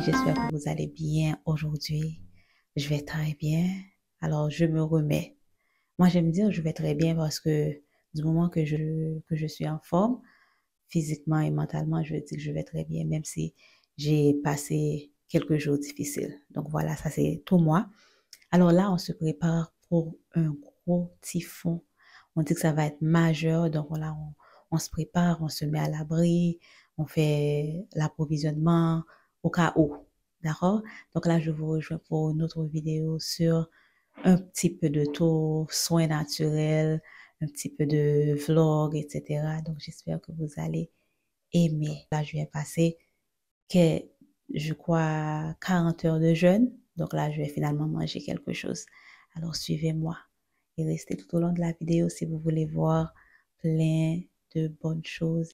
j'espère que vous allez bien aujourd'hui. Je vais très bien. Alors, je me remets. Moi, j'aime dire je vais très bien parce que du moment que je suis en forme, physiquement et mentalement, je dis que je vais très bien, même si j'ai passé quelques jours difficiles. Donc voilà, ça c'est tout moi. Alors là, on se prépare pour un gros typhon. On dit que ça va être majeur, donc voilà, on se prépare, on se met à l'abri, on fait l'approvisionnement au cas où. D'accord? Donc là, je vous rejoins pour une autre vidéo sur un petit peu de tour, soins naturels, un petit peu de vlog, etc. Donc j'espère que vous allez aimer. Là, je viens passer que, je crois, 40 heures de jeûne. Donc là, je vais finalement manger quelque chose. Alors, suivez-moi et restez tout au long de la vidéo si vous voulez voir plein de bonnes choses.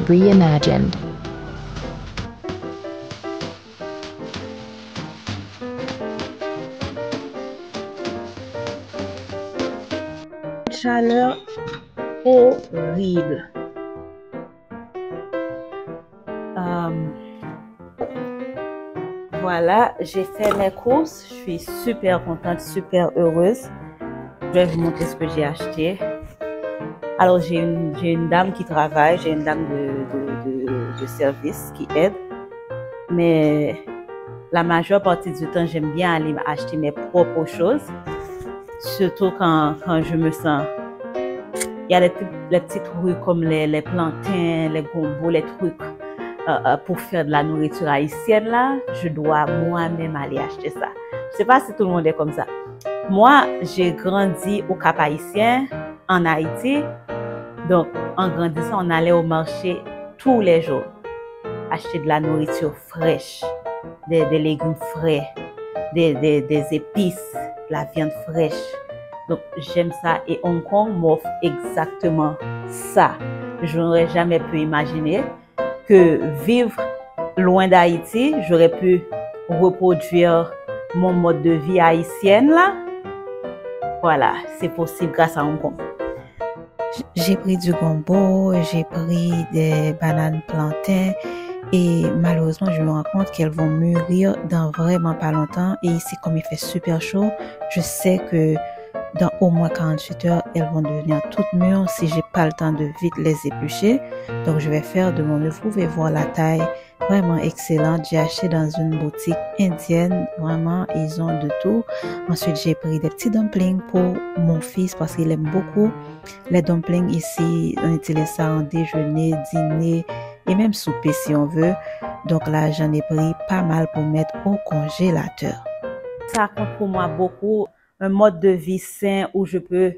Reimagined. Chaleur horrible. Voilà, j'ai fait mes courses. Je suis super contente, super heureuse. Je vais vous montrer ce que j'ai acheté. Alors, j'ai une dame qui travaille, j'ai une dame de service qui aide. Mais la majeure partie du temps, j'aime bien aller acheter mes propres choses. Surtout quand je me sens. Il y a les petits trucs comme les plantains, les gombos, les trucs pour faire de la nourriture haïtienne là. Je dois moi-même aller acheter ça. Je sais pas si tout le monde est comme ça. Moi, j'ai grandi au Cap Haïtien, en Haïti. Donc, en grandissant, on allait au marché tous les jours. Acheter de la nourriture fraîche, des légumes frais, des épices, de la viande fraîche. Donc, j'aime ça. Et Hong Kong m'offre exactement ça. Je n'aurais jamais pu imaginer que vivre loin d'Haïti, j'aurais pu reproduire mon mode de vie haïtienne là. Voilà, c'est possible grâce à Hong Kong. J'ai pris du gombo, j'ai pris des bananes plantains et malheureusement, je me rends compte qu'elles vont mûrir dans vraiment pas longtemps. Et ici, comme il fait super chaud, je sais que dans au moins 48 heures, elles vont devenir toutes mûres si j'ai pas le temps de vite les éplucher. Donc, je vais faire de mon mieux. Vous pouvez voir la taille vraiment excellente. J'ai acheté dans une boutique indienne. Vraiment, ils ont de tout. Ensuite, j'ai pris des petits dumplings pour mon fils parce qu'il aime beaucoup les dumplings ici. On utilise ça en déjeuner, dîner et même souper si on veut. Donc là, j'en ai pris pas mal pour mettre au congélateur. Ça compte pour moi beaucoup. Un mode de vie sain où je peux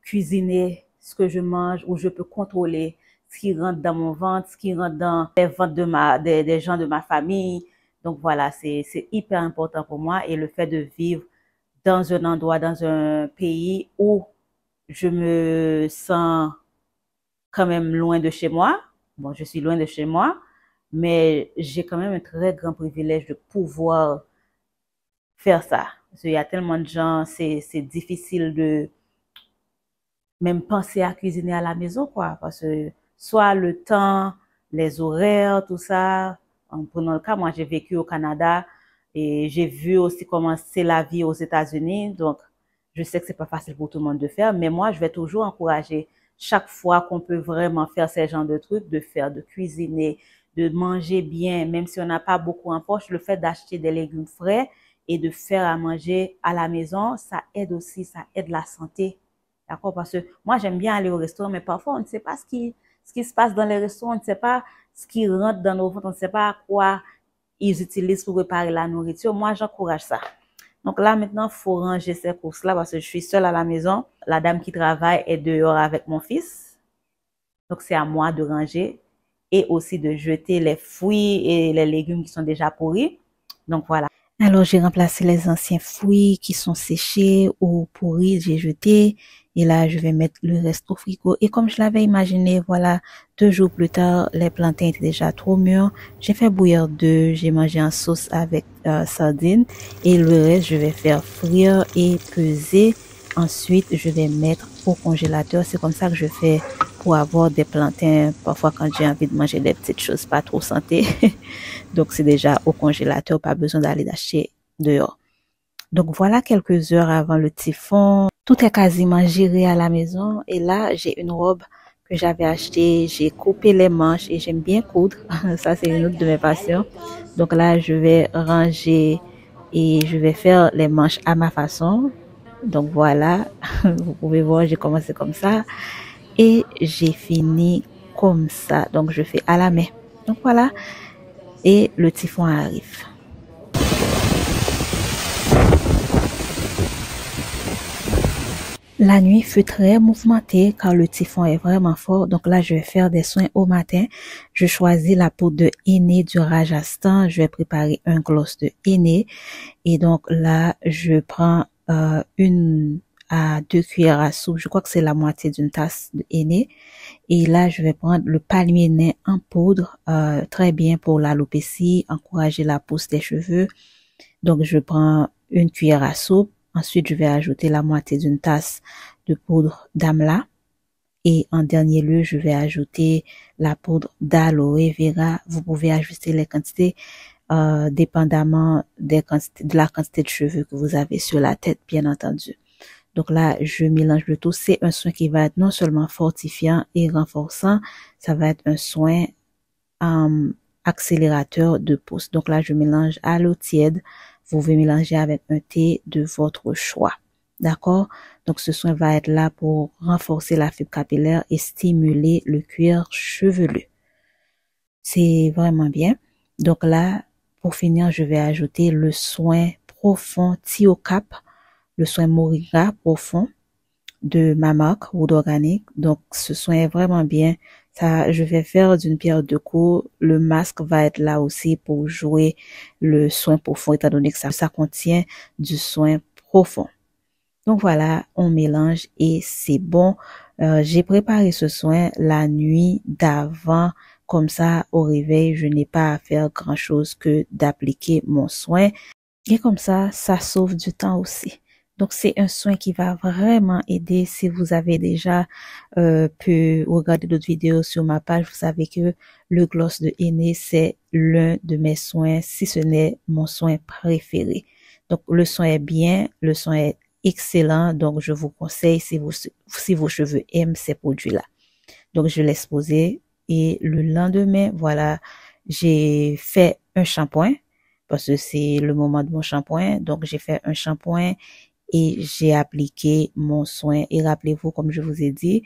cuisiner ce que je mange, où je peux contrôler ce qui rentre dans mon ventre, ce qui rentre dans les ventres des gens de ma famille. Donc voilà, c'est hyper important pour moi. Et le fait de vivre dans un endroit, dans un pays où je me sens quand même loin de chez moi. Bon, je suis loin de chez moi, mais j'ai quand même un très grand privilège de pouvoir faire ça. Parce qu'il y a tellement de gens, c'est difficile de même penser à cuisiner à la maison, quoi. Parce que soit le temps, les horaires, tout ça. En prenant le cas, moi, j'ai vécu au Canada et j'ai vu aussi comment c'est la vie aux États-Unis. Donc, je sais que c'est pas facile pour tout le monde de faire, mais moi, je vais toujours encourager chaque fois qu'on peut vraiment faire ces genres de trucs, de cuisiner, de manger bien, même si on n'a pas beaucoup en poche, le fait d'acheter des légumes frais et de faire à manger à la maison, ça aide aussi, ça aide la santé. D'accord? Parce que moi, j'aime bien aller au restaurant, mais parfois, on ne sait pas ce qui se passe dans les restaurants, on ne sait pas ce qui rentre dans nos ventres, on ne sait pas quoi ils utilisent pour préparer la nourriture. Moi, j'encourage ça. Donc là, maintenant, il faut ranger ces courses-là parce que je suis seule à la maison. La dame qui travaille est dehors avec mon fils. Donc, c'est à moi de ranger. et aussi de jeter les fruits et les légumes qui sont déjà pourris. Donc voilà. Alors j'ai remplacé les anciens fruits qui sont séchés ou pourris, j'ai jeté. Et là, je vais mettre le reste au frigo. Et comme je l'avais imaginé, voilà, 2 jours plus tard, les plantains étaient déjà trop mûrs. J'ai fait bouillir d'œufs, j'ai mangé en sauce avec sardines. Et le reste, je vais faire frire et peser. Ensuite, je vais mettre au congélateur. C'est comme ça que je fais pour avoir des plantains. Parfois, quand j'ai envie de manger des petites choses pas trop santé. Donc, c'est déjà au congélateur, pas besoin d'aller l'acheter dehors. Donc, voilà quelques heures avant le typhon. Tout est quasiment géré à la maison. Et là, j'ai une robe que j'avais achetée. J'ai coupé les manches et j'aime bien coudre. Ça, c'est une autre de mes passions. Donc là, je vais ranger et je vais faire les manches à ma façon. Donc voilà, vous pouvez voir, j'ai commencé comme ça et j'ai fini comme ça. Donc je fais à la main. Donc voilà, et le typhon arrive. La nuit fut très mouvementée car le typhon est vraiment fort. Donc là, je vais faire des soins au matin. Je choisis la poudre de henné du Rajasthan. Je vais préparer un gloss de henné. Et donc là, je prends 1 à 2 cuillères à soupe. Je crois que c'est la moitié d'une tasse de henné. Et là, je vais prendre le palmier nain en poudre. Très bien pour l'alopécie, encourager la pousse des cheveux. Donc, je prends 1 cuillère à soupe. Ensuite, je vais ajouter la moitié d'une tasse de poudre d'amla. Et en dernier lieu, je vais ajouter la poudre d'aloe vera. Vous pouvez ajuster les quantités dépendamment de la quantité de cheveux que vous avez sur la tête, bien entendu. Donc là, je mélange le tout. C'est un soin qui va être non seulement fortifiant et renforçant, ça va être un soin accélérateur de pousse. Donc là, je mélange à l'eau tiède. Vous pouvez mélanger avec un thé de votre choix. D'accord? Donc, ce soin va être là pour renforcer la fibre capillaire et stimuler le cuir chevelu. C'est vraiment bien. Donc là, pour finir, je vais ajouter le soin profond Thiocap, le soin Moringa profond de ma marque Wood Organic. Donc, ce soin est vraiment bien. Ça, je vais faire d'une pierre deux coups. Le masque va être là aussi pour jouer le soin profond, étant donné que ça contient du soin profond. Donc voilà, on mélange et c'est bon. J'ai préparé ce soin la nuit d'avant. Comme ça, au réveil, je n'ai pas à faire grand-chose que d'appliquer mon soin. Et comme ça sauve du temps aussi. Donc, c'est un soin qui va vraiment aider. Si vous avez déjà pu regarder d'autres vidéos sur ma page, vous savez que le gloss de henné, c'est l'un de mes soins, si ce n'est mon soin préféré. Donc, le soin est bien, le soin est excellent. Donc, je vous conseille si vos cheveux aiment ces produits-là. Donc, je laisse poser et le lendemain, voilà, j'ai fait un shampoing parce que c'est le moment de mon shampoing. Donc, j'ai fait un shampoing et j'ai appliqué mon soin. Et rappelez-vous, comme je vous ai dit,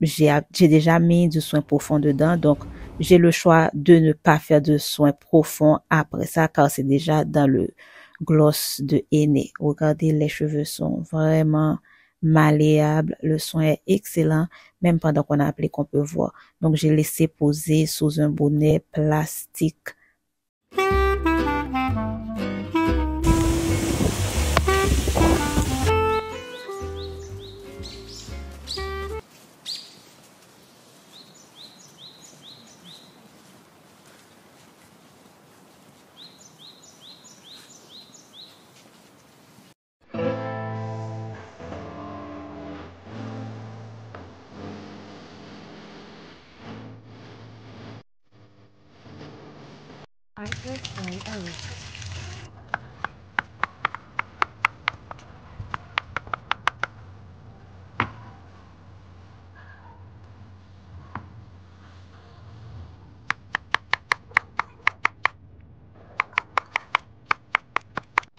j'ai déjà mis du soin profond dedans. Donc, j'ai le choix de ne pas faire de soin profond après ça, car c'est déjà dans le gloss de henné. Regardez, les cheveux sont vraiment malléables. Le soin est excellent, même pendant qu'on a appelé, qu'on peut voir. Donc, j'ai laissé poser sous un bonnet plastique.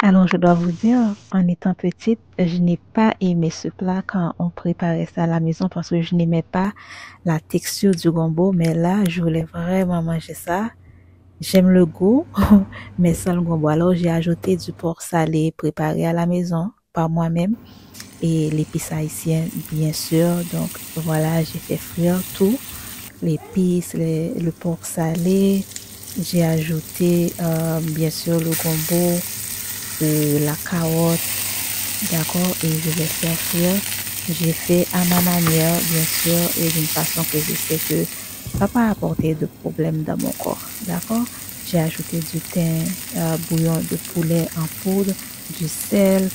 Alors, je dois vous dire, en étant petite, je n'ai pas aimé ce plat quand on préparait ça à la maison parce que je n'aimais pas la texture du gombo. Mais là, je voulais vraiment manger ça. J'aime le goût, mais sans le gombo. Alors, j'ai ajouté du porc salé préparé à la maison par moi-même et l'épice haïtienne, bien sûr. Donc, voilà, j'ai fait frire tout l'épice, le porc salé. J'ai ajouté bien sûr le gombo, la carotte, d'accord, et je vais faire frire. J'ai fait à ma manière, bien sûr, et d'une façon que je sais que ça va pas apporter de problème dans mon corps, d'accord. J'ai ajouté du thym, bouillon de poulet en poudre, du sel,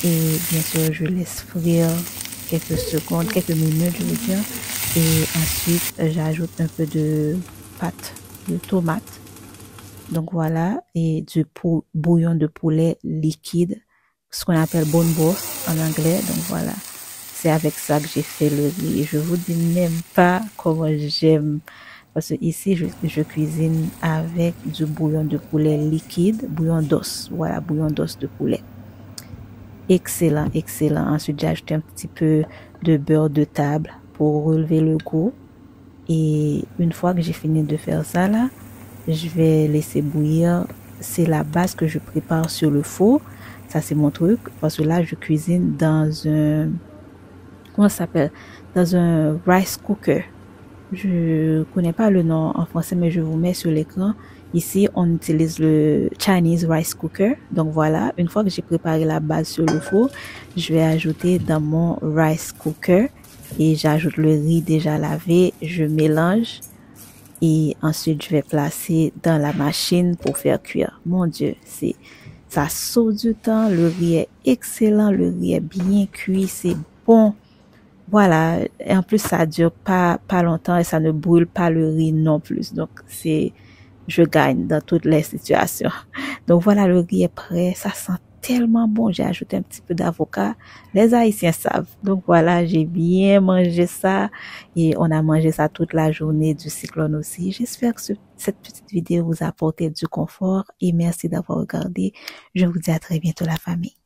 et bien sûr, je laisse frire quelques secondes, quelques minutes, je veux dire. Et ensuite, j'ajoute un peu de pâte de tomate. Donc voilà, et du bouillon de poulet liquide, ce qu'on appelle bone broth en anglais. Donc voilà, c'est avec ça que j'ai fait le riz. Et je vous dis même pas comment j'aime. Parce que ici, je cuisine avec du bouillon de poulet liquide, bouillon d'os. Voilà, bouillon d'os de poulet. Excellent, excellent. Ensuite, j'ai ajouté un petit peu de beurre de table pour relever le goût. Et une fois que j'ai fini de faire ça là, je vais laisser bouillir. C'est la base que je prépare sur le four. Ça, c'est mon truc. Parce que là, je cuisine dans un... Comment ça s'appelle? Dans un rice cooker. Je connais pas le nom en français, mais je vous mets sur l'écran. Ici, on utilise le Chinese rice cooker. Donc voilà, une fois que j'ai préparé la base sur le four, je vais ajouter dans mon rice cooker et j'ajoute le riz déjà lavé. Je mélange et ensuite je vais placer dans la machine pour faire cuire. Mon Dieu, ça saute du temps. Le riz est excellent, le riz est bien cuit, c'est bon. Voilà, et en plus ça dure pas longtemps et ça ne brûle pas le riz non plus. Donc je gagne dans toutes les situations. Donc voilà, le riz est prêt, ça sent tellement bon. J'ai ajouté un petit peu d'avocat. Les Haïtiens savent. Donc voilà, j'ai bien mangé ça et on a mangé ça toute la journée du cyclone aussi. J'espère que cette petite vidéo vous a apporté du confort et merci d'avoir regardé. Je vous dis à très bientôt la famille.